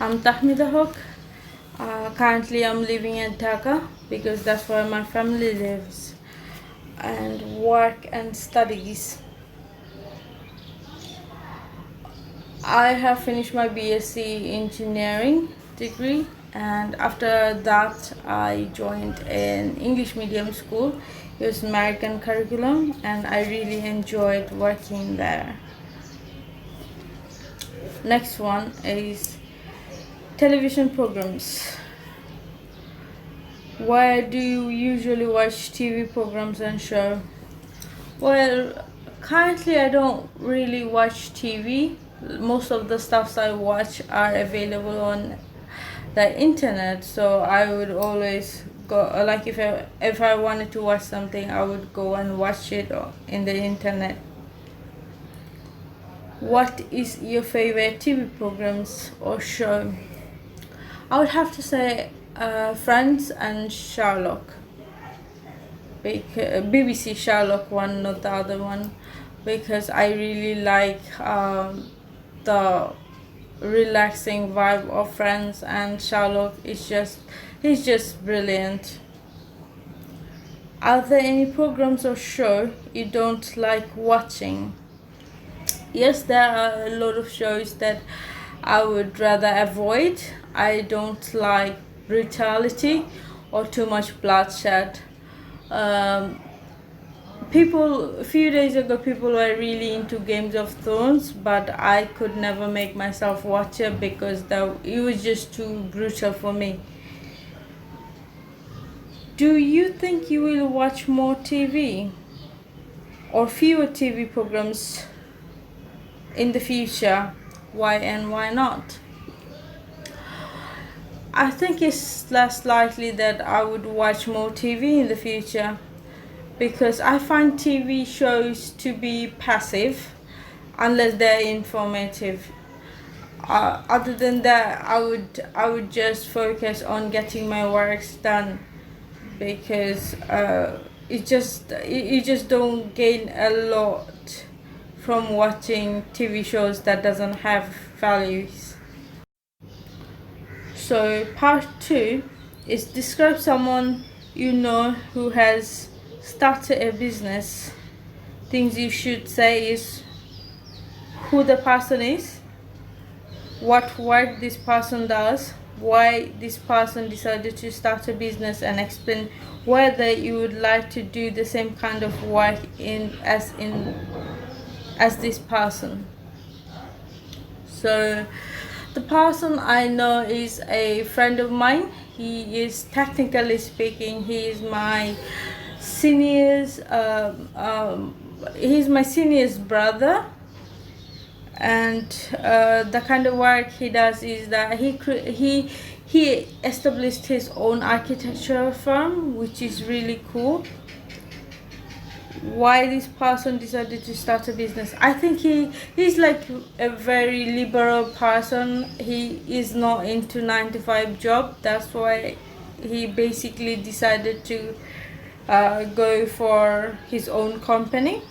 I'm Tahmida Hook. Currently, I'm living in Dhaka because that's where my family lives, and work and studies. I have finished my BSc engineering degree, and after that, I joined an English medium school. It was American curriculum, and I really enjoyed working there. Next one is television programs. Where do you usually watch TV programs and show? Well, currently I don't really watch TV. Most of the stuffs I watch are available on the internet, so I would always go, like if I wanted to watch something, I would go and watch it in the internet. What is your favorite TV programs or show? I would have to say Friends and Sherlock. BBC Sherlock one, not the other one, because I really like the relaxing vibe of Friends, and Sherlock is he's just brilliant. Are there any programs or show you don't like watching? Yes, there are a lot of shows that I would rather avoid. I don't like brutality or too much bloodshed. A few days ago, people were really into Games of Thrones, but I could never make myself watch it because it was just too brutal for me. Do you think you will watch more TV or fewer TV programs in the future? Why and why not? I think it's less likely that I would watch more TV in the future because I find TV shows to be passive unless they're informative. Other than that, I would just focus on getting my works done because you just don't gain a lot from watching TV shows that doesn't have values. So part 2 is describe someone you know who has started a business. Things you should say is who the person is, what work this person does, why this person decided to start a business, and explain whether you would like to do the same kind of work as this person. So the person I know is a friend of mine. He is, technically speaking, he is my he's my senior's brother, and the kind of work he does is that he established his own architectural firm, which is really cool. Why this person decided to start a business? I think he's like a very liberal person. He is not into 9 to 5 job. That's why he basically decided to go for his own company.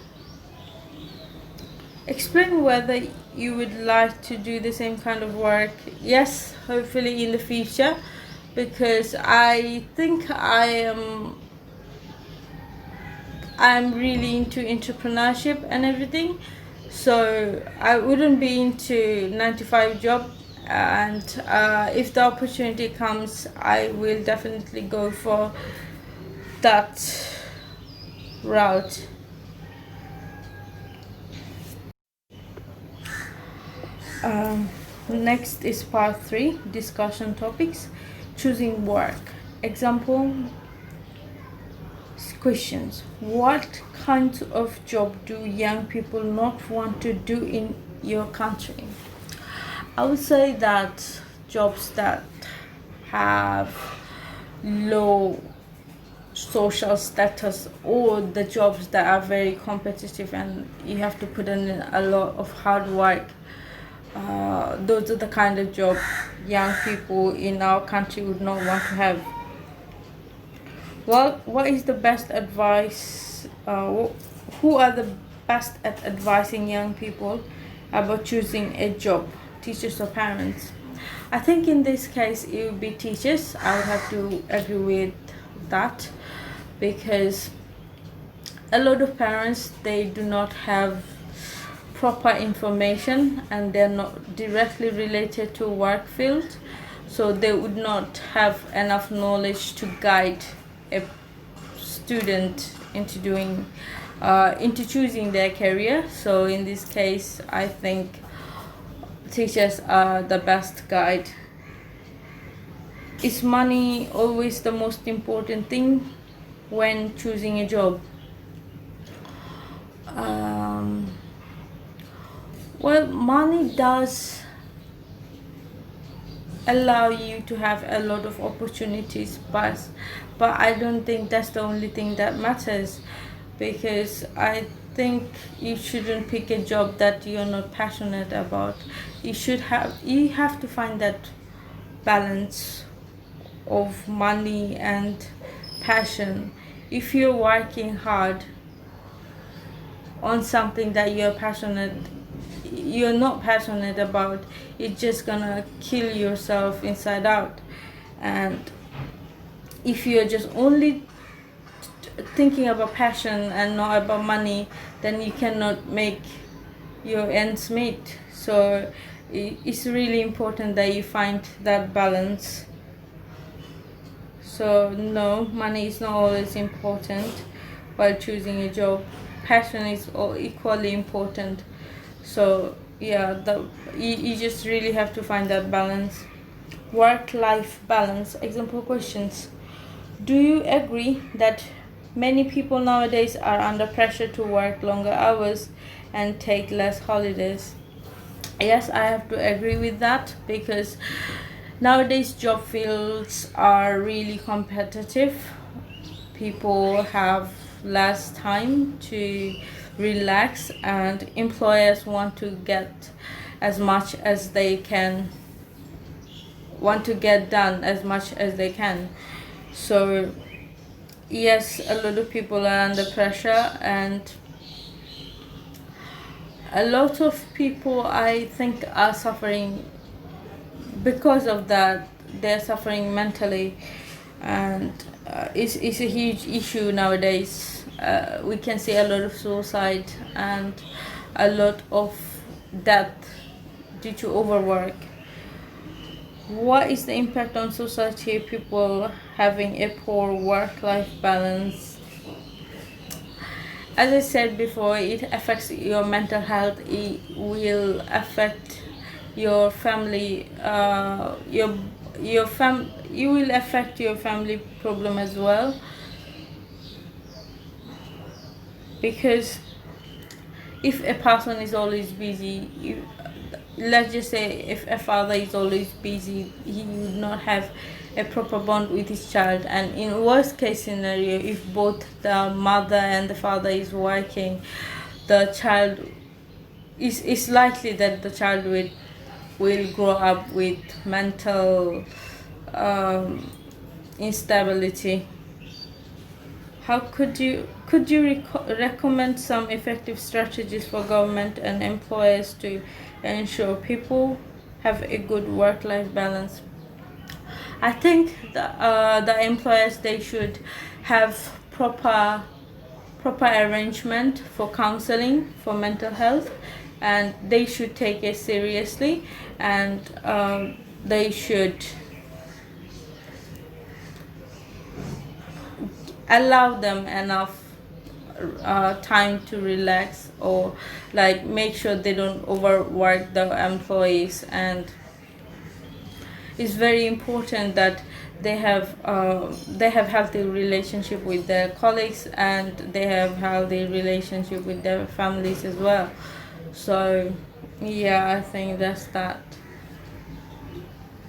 Explain whether you would like to do the same kind of work. Yes, hopefully in the future, because I think I'm really into entrepreneurship and everything, so I wouldn't be into 9 to 5 job, and if the opportunity comes, I will definitely go for that route. Next is part 3, discussion topics, choosing work. Example questions. What kinds of job do young people not want to do in your country? I would say that jobs that have low social status, or the jobs that are very competitive and you have to put in a lot of hard work, those are the kind of job young people in our country would not want to have. Well, what is the best advice? Who are the best at advising young people about choosing a job? Teachers or parents? I think in this case it would be teachers. I would have to agree with that, because a lot of parents, they do not have proper information and they're not directly related to work field, so they would not have enough knowledge to guide a student into choosing their career. So in this case, I think teachers are the best guide. Is money always the most important thing when choosing a job? Well, money does allow you to have a lot of opportunities, but I don't think that's the only thing that matters, because I think you shouldn't pick a job that you're not passionate about. You have to find that balance of money and passion. If you're working hard on something that you're not passionate about, it's just gonna kill yourself inside out. And if you're just only thinking about passion and not about money, then you cannot make your ends meet. So it's really important that you find that balance. So no, money is not always important while choosing a job. Passion is equally important. So yeah, you just really have to find that balance. Work-life balance. Example questions. Do you agree that many people nowadays are under pressure to work longer hours and take less holidays? Yes, I have to agree with that, because nowadays job fields are really competitive. People have less time to relax, and employers want to get as much as they can, want to get done as much as they can. So yes, a lot of people are under pressure, and a lot of people, I think, are suffering because of that. They're suffering mentally, and it's a huge issue nowadays. We can see a lot of suicide and a lot of death due to overwork. What is the impact on society of people having a poor work-life balance? As I said before, it affects your mental health. It will affect your family, you will affect your family problem as well, because if a person is always busy, let's just say if a father is always busy, he would not have a proper bond with his child. And in worst case scenario, if both the mother and the father is working, the child is likely that the child will grow up with mental instability. How could you recommend some effective strategies for government and employers to ensure people have a good work-life balance? I think the employers, they should have proper arrangement for counseling for mental health, and they should take it seriously, and they should allow them enough time to relax, or like make sure they don't overwork the employees. And it's very important that they have healthy relationship with their colleagues, and they have healthy relationship with their families as well. So yeah, I think that's that.